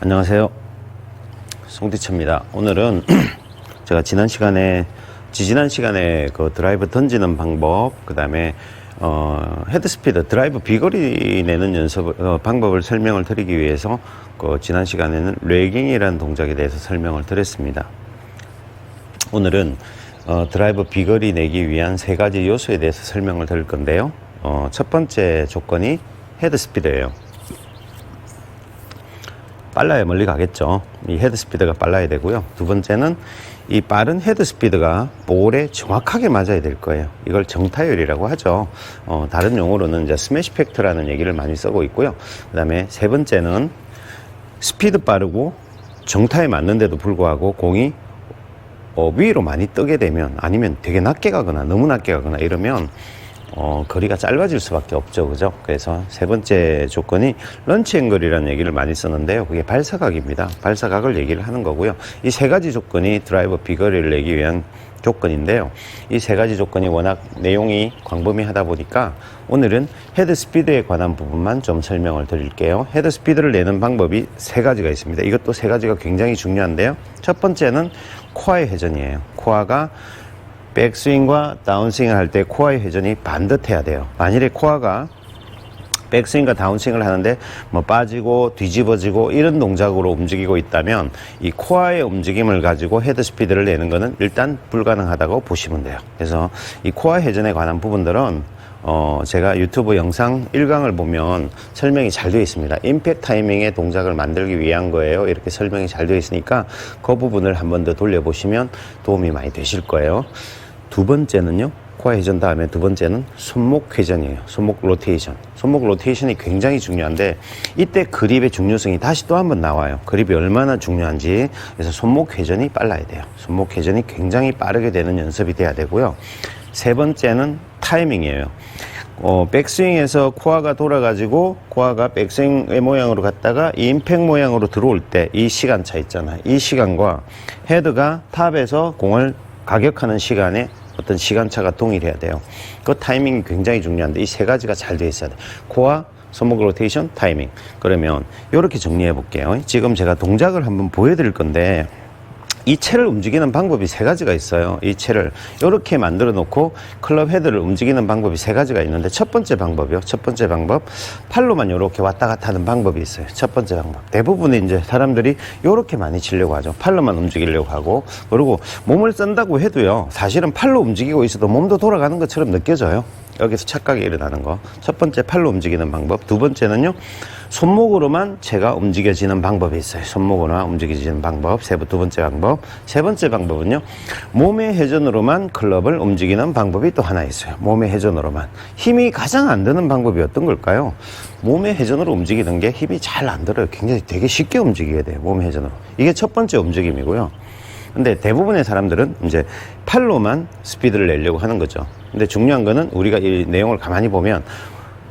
안녕하세요, 송대철입니다. 오늘은 제가 지지난 시간에 그 드라이브 던지는 방법, 그 다음에 헤드스피드 드라이브 비거리 내는 방법을 설명을 드리기 위해서 지난 시간에는 레깅이라는 동작에 대해서 설명을 드렸습니다. 오늘은 드라이브 비거리 내기 위한 세 가지 요소에 대해서 설명을 드릴 건데요. 첫 번째 조건이 헤드스피드예요. 빨라야 멀리 가겠죠. 이 헤드스피드가 빨라야 되고요. 두 번째는 이 빠른 헤드스피드가 볼에 정확하게 맞아야 될 거예요. 이걸 정타율이라고 하죠. 다른 용어로는 이제 스매시 팩트라는 얘기를 많이 쓰고 있고요. 그 다음에 세 번째는 스피드 빠르고 정타에 맞는데도 불구하고 공이 위로 많이 뜨게 되면, 아니면 되게 낮게 가거나 너무 낮게 가거나 이러면 거리가 짧아질 수밖에 없죠. 그죠? 그래서 세 번째 조건이 런치 앵글이라는 얘기를 많이 쓰는데요. 그게 발사각입니다. 발사각을 얘기를 하는 거고요. 이 세 가지 조건이 드라이버 비거리를 내기 위한 조건인데요. 이 세 가지 조건이 워낙 내용이 광범위하다 보니까 오늘은 헤드 스피드에 관한 부분만 좀 설명을 드릴게요. 헤드 스피드를 내는 방법이 세 가지가 있습니다. 이것도 세 가지가 굉장히 중요한데요. 첫 번째는 코어의 회전이에요. 코어가 백스윙과 다운스윙을 할 때 코어의 회전이 반듯해야 돼요. 만일에 코어가 백스윙과 다운스윙을 하는데 빠지고 뒤집어지고 이런 동작으로 움직이고 있다면 이 코어의 움직임을 가지고 헤드 스피드를 내는 것은 일단 불가능하다고 보시면 돼요. 그래서 이 코어 회전에 관한 부분들은 제가 유튜브 영상 1강을 보면 설명이 잘 되어 있습니다. 임팩트 타이밍의 동작을 만들기 위한 거예요. 이렇게 설명이 잘 되어 있으니까 그 부분을 한 번 더 돌려보시면 도움이 많이 되실 거예요. 두 번째는요, 코어 회전 다음에 두 번째는 손목 회전이에요. 손목 로테이션. 손목 로테이션이 굉장히 중요한데, 이때 그립의 중요성이 다시 또 한 번 나와요. 그립이 얼마나 중요한지. 그래서 손목 회전이 빨라야 돼요. 손목 회전이 굉장히 빠르게 되는 연습이 돼야 되고요. 세 번째는 타이밍이에요. 백스윙에서 코어가 돌아가지고 코어가 백스윙의 모양으로 갔다가 이 임팩트 모양으로 들어올 때 이 시간차 있잖아요. 이 시간과 헤드가 탑에서 공을 가격하는 시간에 어떤 시간차가 동일해야 돼요. 그 타이밍이 굉장히 중요한데 이 세 가지가 잘 되어 있어야 돼요. 코어, 손목 로테이션, 타이밍. 그러면 이렇게 정리해 볼게요. 지금 제가 동작을 한번 보여드릴 건데, 이 채를 움직이는 방법이 세 가지가 있어요. 이 채를 이렇게 만들어 놓고 클럽 헤드를 움직이는 방법이 세 가지가 있는데, 첫 번째 방법이요. 첫 번째 방법, 팔로만 이렇게 왔다 갔다 하는 방법이 있어요. 첫 번째 방법. 대부분의 이제 사람들이 이렇게 많이 치려고 하죠. 팔로만 움직이려고 하고, 그리고 몸을 쓴다고 해도요, 사실은 팔로 움직이고 있어도 몸도 돌아가는 것처럼 느껴져요. 여기서 착각이 일어나는 거. 첫 번째 팔로 움직이는 방법. 두 번째는요, 손목으로만 채가 움직여지는 방법이 있어요. 손목으로만 움직여지는 방법. 두 번째 방법. 세 번째 방법은요, 몸의 회전으로만 클럽을 움직이는 방법이 또 하나 있어요. 몸의 회전으로만. 힘이 가장 안 드는 방법이 어떤 걸까요? 몸의 회전으로 움직이는 게 힘이 잘 안 들어요. 굉장히 되게 쉽게 움직이게 돼요. 몸의 회전으로. 이게 첫 번째 움직임이고요. 근데 대부분의 사람들은 이제 팔로만 스피드를 내려고 하는 거죠. 근데 중요한 거는 우리가 이 내용을 가만히 보면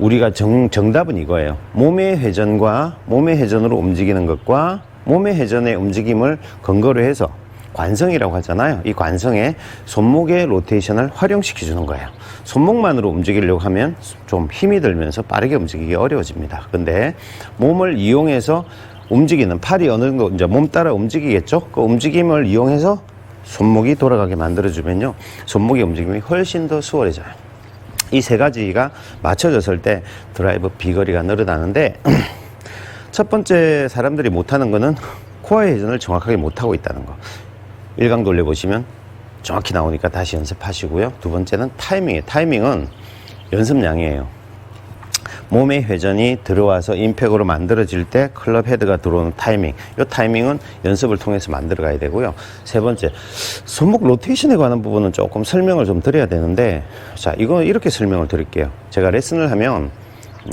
우리가 정답은 이거예요. 몸의 회전과 몸의 회전으로 움직이는 것과 몸의 회전의 움직임을 근거로 해서 관성이라고 하잖아요. 이 관성에 손목의 로테이션을 활용시켜 주는 거예요. 손목만으로 움직이려고 하면 좀 힘이 들면서 빠르게 움직이기 어려워집니다. 근데 몸을 이용해서 움직이는, 팔이 어느 정도 이제 몸 따라 움직이겠죠. 그 움직임을 이용해서 손목이 돌아가게 만들어주면요, 손목의 움직임이 훨씬 더 수월해져요. 이 세 가지가 맞춰졌을 때 드라이브 비거리가 늘어나는데, 첫 번째 사람들이 못하는 거는 코어의 회전을 정확하게 못하고 있다는 거. 1강 돌려보시면 정확히 나오니까 다시 연습하시고요. 두 번째는 타이밍이에요. 타이밍은 연습량이에요. 몸의 회전이 들어와서 임팩트로 만들어질 때 클럽 헤드가 들어오는 타이밍. 이 타이밍은 연습을 통해서 만들어 가야 되고요. 세 번째, 손목 로테이션에 관한 부분은 조금 설명을 좀 드려야 되는데, 자, 이거 이렇게 설명을 드릴게요. 제가 레슨을 하면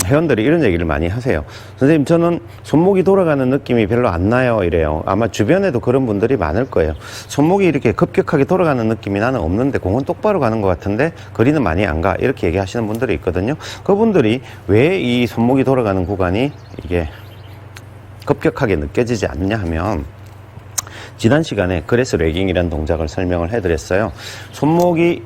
회원들이 이런 얘기를 많이 하세요. 선생님, 저는 손목이 돌아가는 느낌이 별로 안 나요, 이래요. 아마 주변에도 그런 분들이 많을 거예요. 손목이 이렇게 급격하게 돌아가는 느낌이 나는 없는데 공은 똑바로 가는 것 같은데 거리는 많이 안 가, 이렇게 얘기하시는 분들이 있거든요. 그분들이 왜 이 손목이 돌아가는 구간이 이게 급격하게 느껴지지 않냐 하면, 지난 시간에 그레스 레깅이라는 동작을 설명을 해드렸어요. 손목이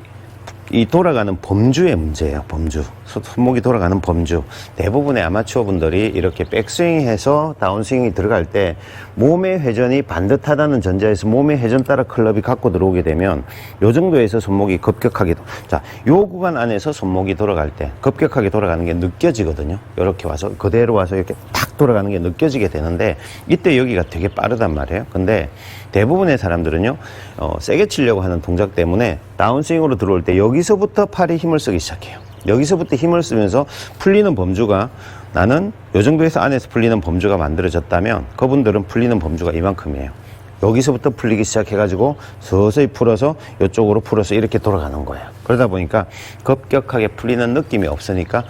이 돌아가는 범주의 문제예요. 범주. 손목이 돌아가는 범주. 대부분의 아마추어 분들이 이렇게 백스윙해서 다운스윙이 들어갈 때 몸의 회전이 반듯하다는 전제에서 몸의 회전 따라 클럽이 갖고 들어오게 되면 요 정도에서 손목이 급격하게, 자, 요 구간 안에서 손목이 돌아갈 때 급격하게 돌아가는 게 느껴지거든요. 이렇게 와서 그대로 와서 이렇게 탁 돌아가는 게 느껴지게 되는데 이때 여기가 되게 빠르단 말이에요. 근데 대부분의 사람들은요, 세게 치려고 하는 동작 때문에 다운스윙으로 들어올 때 여기서부터 팔에 힘을 쓰기 시작해요. 여기서부터 힘을 쓰면서 풀리는 범주가, 나는 요 정도에서 안에서 풀리는 범주가 만들어졌다면 그분들은 풀리는 범주가 이만큼이에요. 여기서부터 풀리기 시작해가지고 서서히 풀어서 이쪽으로 풀어서 이렇게 돌아가는 거예요. 그러다 보니까 급격하게 풀리는 느낌이 없으니까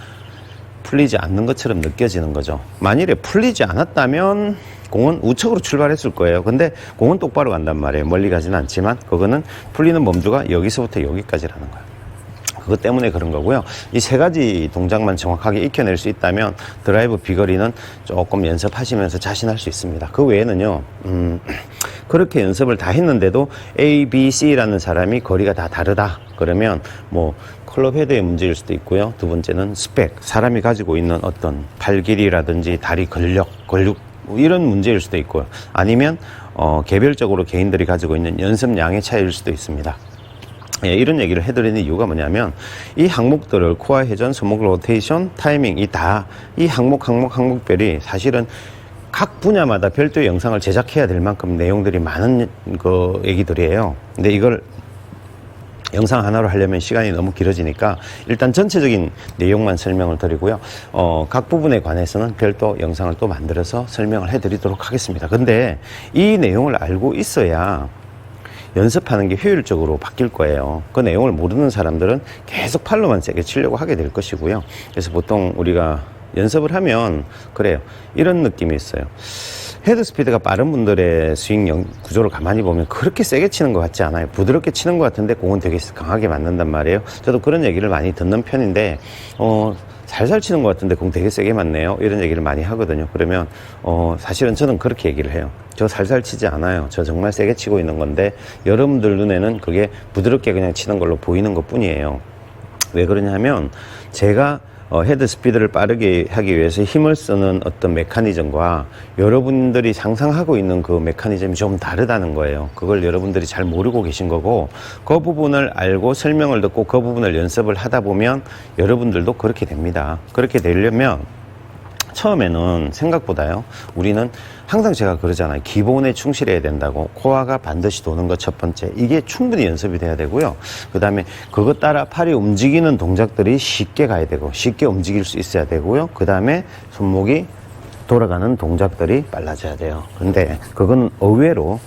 풀리지 않는 것처럼 느껴지는 거죠. 만일에 풀리지 않았다면 공은 우측으로 출발했을 거예요. 근데 공은 똑바로 간단 말이에요. 멀리 가지는 않지만 그거는 풀리는 범주가 여기서부터 여기까지라는 거예요. 그것 때문에 그런 거고요. 이 세 가지 동작만 정확하게 익혀낼 수 있다면 드라이브 비거리는 조금 연습하시면서 자신할 수 있습니다. 그 외에는요, 그렇게 연습을 다 했는데도 A, B, C라는 사람이 거리가 다 다르다. 그러면 뭐 클럽 헤드의 문제일 수도 있고요. 두 번째는 스펙, 사람이 가지고 있는 어떤 팔 길이라든지 다리 근력 이런 문제일 수도 있고요. 아니면 개별적으로 개인들이 가지고 있는 연습량의 차이일 수도 있습니다. 예, 이런 얘기를 해드리는 이유가 뭐냐면 이 항목들을 코어 회전, 손목 로테이션, 타이밍 이 항목별이 사실은 각 분야마다 별도의 영상을 제작해야 될 만큼 내용들이 많은 그 얘기들이에요. 근데 이걸 영상 하나로 하려면 시간이 너무 길어지니까 일단 전체적인 내용만 설명을 드리고요. 각 부분에 관해서는 별도 영상을 또 만들어서 설명을 해드리도록 하겠습니다. 근데 이 내용을 알고 있어야 연습하는 게 효율적으로 바뀔 거예요. 그 내용을 모르는 사람들은 계속 팔로만 세게 치려고 하게 될 것이고요. 그래서 보통 우리가 연습을 하면 그래요. 이런 느낌이 있어요. 헤드 스피드가 빠른 분들의 스윙 구조를 가만히 보면 그렇게 세게 치는 것 같지 않아요. 부드럽게 치는 것 같은데 공은 되게 강하게 맞는단 말이에요. 저도 그런 얘기를 많이 듣는 편인데 살살 치는 것 같은데 공 되게 세게 맞네요. 이런 얘기를 많이 하거든요. 그러면 사실은 저는 그렇게 얘기를 해요. 저 살살 치지 않아요. 저 정말 세게 치고 있는 건데 여러분들 눈에는 그게 부드럽게 그냥 치는 걸로 보이는 것 뿐이에요. 왜 그러냐면 제가 헤드 스피드를 빠르게 하기 위해서 힘을 쓰는 어떤 메커니즘과 여러분들이 상상하고 있는 그 메커니즘이 좀 다르다는 거예요. 그걸 여러분들이 잘 모르고 계신 거고, 그 부분을 알고 설명을 듣고 그 부분을 연습을 하다 보면 여러분들도 그렇게 됩니다. 그렇게 되려면 처음에는 생각보다요, 우리는 항상 제가 그러잖아요. 기본에 충실해야 된다고. 코어가 반드시 도는 것 첫 번째. 이게 충분히 연습이 돼야 되고요. 그 다음에 그것 따라 팔이 움직이는 동작들이 쉽게 가야 되고, 쉽게 움직일 수 있어야 되고요. 그 다음에 손목이 돌아가는 동작들이 빨라져야 돼요. 근데 그건 의외로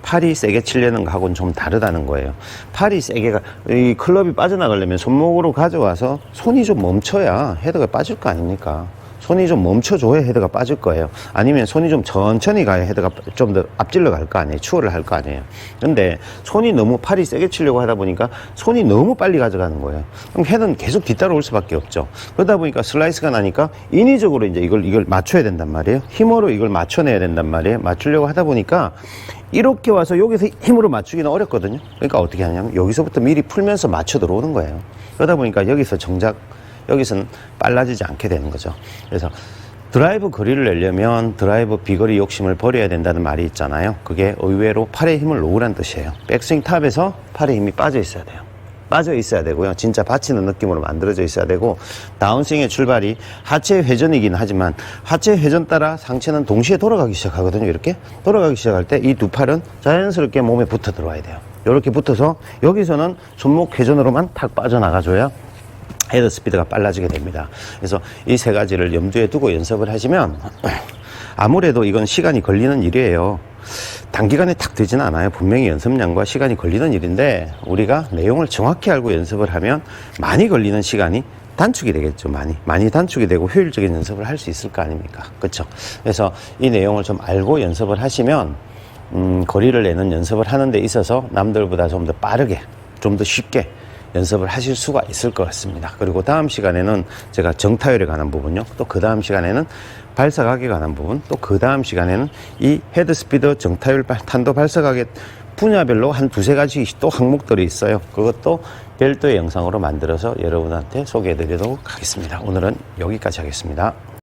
팔이 세게 치려는 거하고는 좀 다르다는 거예요. 팔이 세게가, 이 클럽이 빠져나가려면 손목으로 가져와서 손이 좀 멈춰야 헤드가 빠질 거 아닙니까? 손이 좀 멈춰줘야 헤드가 빠질 거예요. 아니면 손이 좀 천천히 가야 헤드가 좀 더 앞질러 갈 거 아니에요. 추월을 할 거 아니에요. 근데 손이 너무 팔이 세게 치려고 하다 보니까 손이 너무 빨리 가져가는 거예요. 그럼 헤드는 계속 뒤따라올 수밖에 없죠. 그러다 보니까 슬라이스가 나니까 인위적으로 이제 이걸 맞춰야 된단 말이에요. 힘으로 이걸 맞춰내야 된단 말이에요. 맞추려고 하다 보니까 이렇게 와서 여기서 힘으로 맞추기는 어렵거든요. 그러니까 어떻게 하냐면 여기서부터 미리 풀면서 맞춰 들어오는 거예요. 그러다 보니까 여기서는 빨라지지 않게 되는 거죠. 그래서 드라이브 거리를 내려면 드라이브 비거리 욕심을 버려야 된다는 말이 있잖아요. 그게 의외로 팔에 힘을 놓으란 뜻이에요. 백스윙 탑에서 팔에 힘이 빠져 있어야 돼요. 빠져 있어야 되고요. 진짜 받치는 느낌으로 만들어져 있어야 되고, 다운스윙의 출발이 하체 회전이긴 하지만 하체 회전 따라 상체는 동시에 돌아가기 시작하거든요. 이렇게 돌아가기 시작할 때 이 두 팔은 자연스럽게 몸에 붙어 들어와야 돼요. 이렇게 붙어서 여기서는 손목 회전으로만 탁 빠져나가줘야 헤드 스피드가 빨라지게 됩니다. 그래서 이 세 가지를 염두에 두고 연습을 하시면 아무래도 이건 시간이 걸리는 일이에요. 단기간에 탁 되지는 않아요. 분명히 연습량과 시간이 걸리는 일인데 우리가 내용을 정확히 알고 연습을 하면 많이 걸리는 시간이 단축이 되겠죠. 많이 단축이 되고 효율적인 연습을 할 수 있을 거 아닙니까? 그렇죠? 그래서 이 내용을 좀 알고 연습을 하시면 거리를 내는 연습을 하는 데 있어서 남들보다 좀 더 빠르게, 좀 더 쉽게 연습을 하실 수가 있을 것 같습니다. 그리고 다음 시간에는 제가 정타율에 관한 부분요, 또 그 다음 시간에는 발사각에 관한 부분, 또 그 다음 시간에는 이 헤드 스피드, 정타율, 탄도 발사각의 분야별로 한 두세 가지 또 항목들이 있어요. 그것도 별도의 영상으로 만들어서 여러분한테 소개해 드리도록 하겠습니다. 오늘은 여기까지 하겠습니다.